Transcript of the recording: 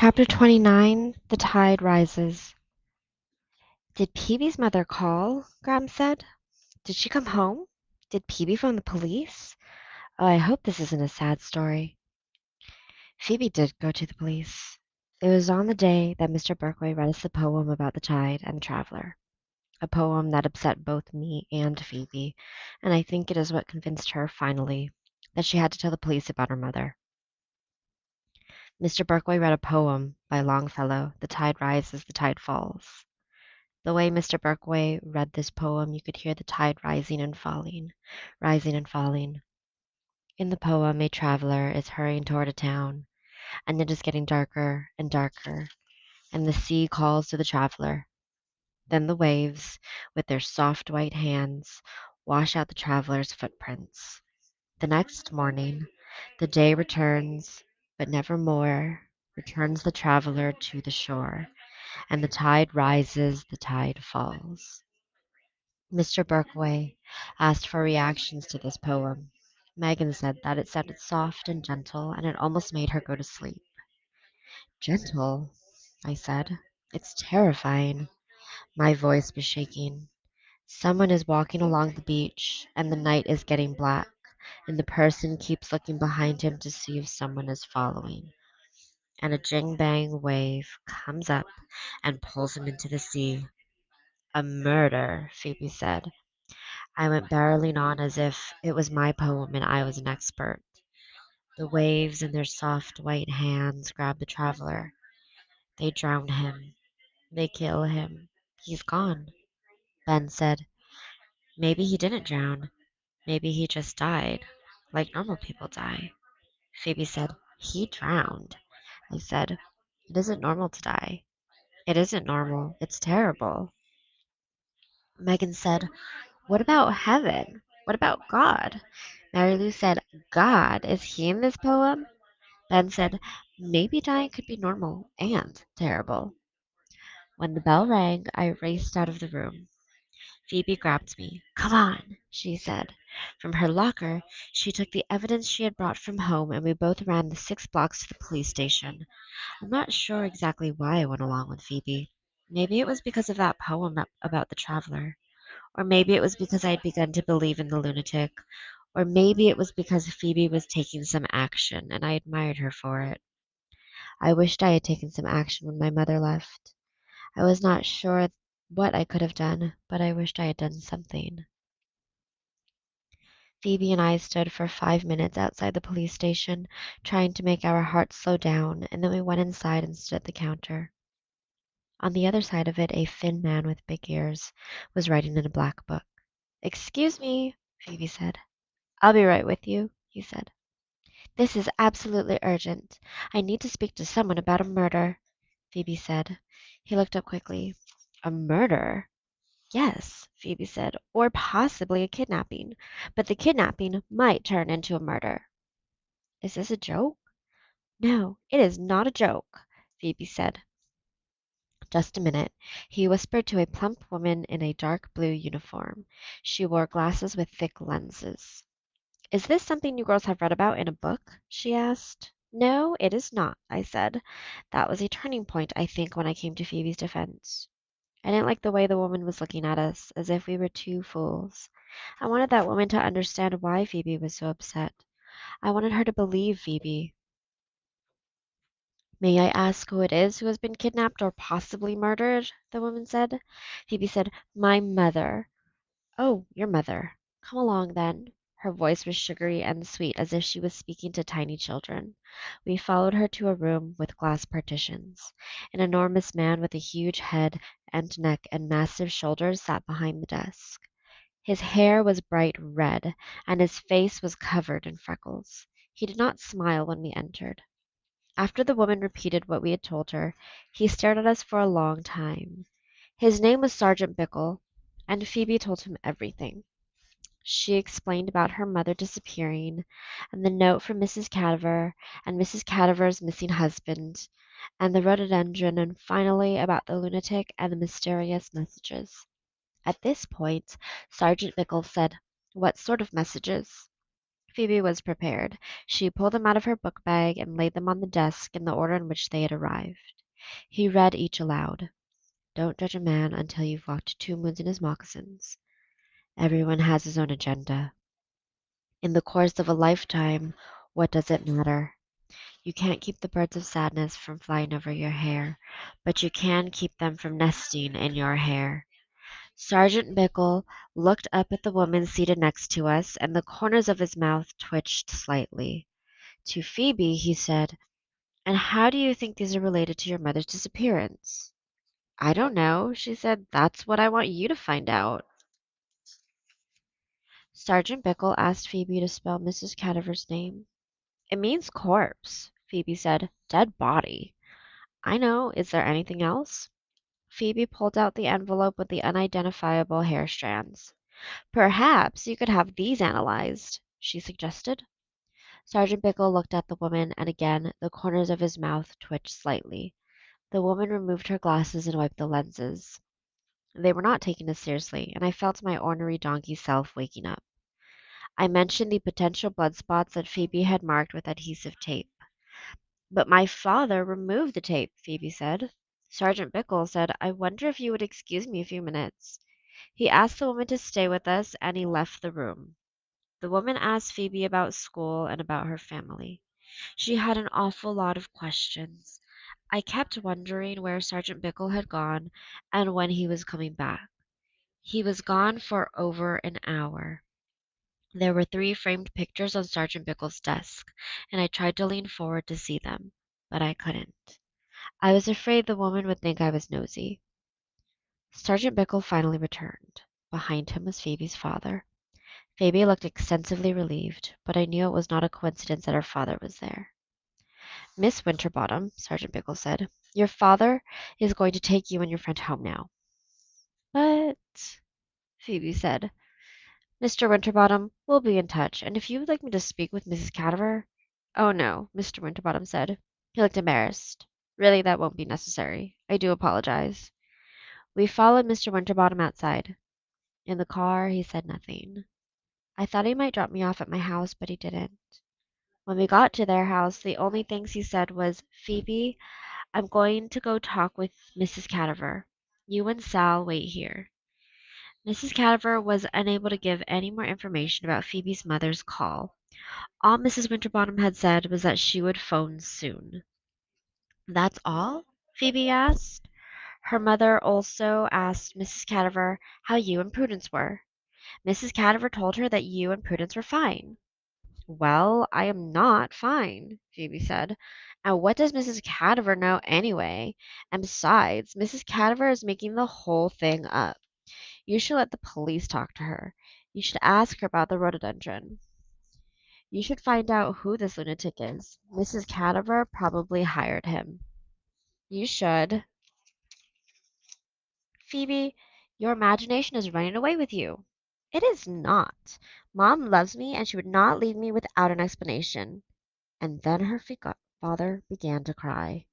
Chapter 29. The Tide Rises. Did Peebee's mother call? Graham said. Did she come home? Did Peebee phone the police? Oh, I hope this isn't a sad story. Phoebe did go to the police. It was on the day that Mr. Berkway read us the poem about the tide and the traveler, a poem that upset both me and Phoebe, and I think it is what convinced her, finally, that she had to tell the police about her mother. Mr. Berkway read a poem by Longfellow, The Tide Rises, the Tide Falls. The way Mr. Berkway read this poem, you could hear the tide rising and falling, rising and falling. In the poem, a traveler is hurrying toward a town, and it is getting darker and darker, and the sea calls to the traveler. Then the waves, with their soft white hands, wash out the traveler's footprints. The next morning, the day returns, but never more returns the traveler to the shore, and the tide rises, the tide falls. Mr. Berkway asked for reactions to this poem. Megan said that it sounded soft and gentle, and it almost made her go to sleep. Gentle, I said. It's terrifying. My voice was shaking. Someone is walking along the beach, and the night is getting black, and the person keeps looking behind him to see if someone is following. And a jing-bang wave comes up and pulls him into the sea. A murder, Phoebe said. I went barreling on as if it was my poem and I was an expert. The waves in their soft white hands grab the traveler. They drown him. They kill him. He's gone. Ben said, maybe he didn't drown. Maybe he just died, like normal people die. Phoebe said, he drowned. I said, it isn't normal to die. It isn't normal. It's terrible. Megan said, what about heaven? What about God? Mary Lou said, God, is he in this poem? Ben said, maybe dying could be normal and terrible. When the bell rang, I raced out of the room. Phoebe grabbed me. Come on, she said. From her locker, she took the evidence she had brought from home, and we both ran the 6 blocks to the police station. I'm not sure exactly why I went along with Phoebe. Maybe it was because of that poem about the traveler. Or maybe it was because I had begun to believe in the lunatic. Or maybe it was because Phoebe was taking some action, and I admired her for it. I wished I had taken some action when my mother left. I was not sure what I could have done, but I wished I had done something. Phoebe and I stood for 5 minutes outside the police station, trying to make our hearts slow down, and then we went inside and stood at the counter. On the other side of it, a thin man with big ears was writing in a black book. Excuse me, Phoebe said. I'll be right with you, he said. This is absolutely urgent. I need to speak to someone about a murder, Phoebe said. He looked up quickly. A murder? Yes, Phoebe said, or possibly a kidnapping. But the kidnapping might turn into a murder. Is this a joke? No, it is not a joke, Phoebe said. Just a minute. He whispered to a plump woman in a dark blue uniform. She wore glasses with thick lenses. Is this something you girls have read about in a book? She asked. No, it is not, I said. That was a turning point, I think, when I came to Phoebe's defense. I didn't like the way the woman was looking at us, as if we were two fools. I wanted that woman to understand why Phoebe was so upset. I wanted her to believe Phoebe. May I ask who it is who has been kidnapped or possibly murdered? The woman said. Phoebe said, my mother. Oh, your mother. Come along, then. Her voice was sugary and sweet, as if she was speaking to tiny children. We followed her to a room with glass partitions. An enormous man with a huge head and neck and massive shoulders sat behind the desk. His hair was bright red, and his face was covered in freckles. He did not smile when we entered. After the woman repeated what we had told her, he stared at us for a long time. His name was Sergeant Bickle, and Phoebe told him everything. She explained about her mother disappearing, and the note from Mrs. Cadaver, and Mrs. Cadaver's missing husband, and the rhododendron, and finally about the lunatic and the mysterious messages. At this point, Sergeant Bickle said, what sort of messages? Phoebe was prepared. She pulled them out of her book bag and laid them on the desk in the order in which they had arrived. He read each aloud. Don't judge a man until you've walked 2 moons in his moccasins. Everyone has his own agenda. In the course of a lifetime, what does it matter? You can't keep the birds of sadness from flying over your hair, but you can keep them from nesting in your hair. Sergeant Bickle looked up at the woman seated next to us, and the corners of his mouth twitched slightly. To Phoebe, he said, And how do you think these are related to your mother's disappearance? I don't know, she said. That's what I want you to find out. Sergeant Bickle asked Phoebe to spell Mrs. Cadaver's name. It means corpse, Phoebe said. Dead body. I know. Is there anything else? Phoebe pulled out the envelope with the unidentifiable hair strands. Perhaps you could have these analyzed, she suggested. Sergeant Bickle looked at the woman, and again the corners of his mouth twitched slightly. The woman removed her glasses and wiped the lenses. They were not taking us seriously, and I felt my ornery donkey self waking up. I mentioned the potential blood spots that Phoebe had marked with adhesive tape. But my father removed the tape, Phoebe said. Sergeant Bickle said, I wonder if you would excuse me a few minutes. He asked the woman to stay with us, and he left the room. The woman asked Phoebe about school and about her family. She had an awful lot of questions. I kept wondering where Sergeant Bickle had gone and when he was coming back. He was gone for over an hour. There were 3 framed pictures on Sergeant Bickle's desk, and I tried to lean forward to see them, but I couldn't. I was afraid the woman would think I was nosy. Sergeant Bickle finally returned. Behind him was Phoebe's father. Phoebe looked extensively relieved, but I knew it was not a coincidence that her father was there. Miss Winterbottom, Sergeant Bickle said, your father is going to take you and your friend home now. But, Phoebe said, Mr. Winterbottom, we'll be in touch, and if you would like me to speak with Mrs. Cadaver. Oh no, Mr. Winterbottom said. He looked embarrassed. Really, that won't be necessary. I do apologize. We followed Mr. Winterbottom outside. In the car, he said nothing. I thought he might drop me off at my house, but he didn't. When we got to their house, the only things he said was, Phoebe, I'm going to go talk with Mrs. Cadaver. You and Sal wait here. Mrs. Cadaver was unable to give any more information about Phoebe's mother's call. All Mrs. Winterbottom had said was that she would phone soon. That's all? Phoebe asked. Her mother also asked Mrs. Cadaver how you and Prudence were. Mrs. Cadaver told her that you and Prudence were fine. Well, I am not fine, Phoebe said. And what does Mrs. Cadaver know anyway? And besides, Mrs. Cadaver is making the whole thing up. You should let the police talk to her. You should ask her about the rhododendron. You should find out who this lunatic is. Mrs. Cadaver probably hired him. You should. Phoebe, your imagination is running away with you. It is not. Mom loves me, and she would not leave me without an explanation. And then her father began to cry.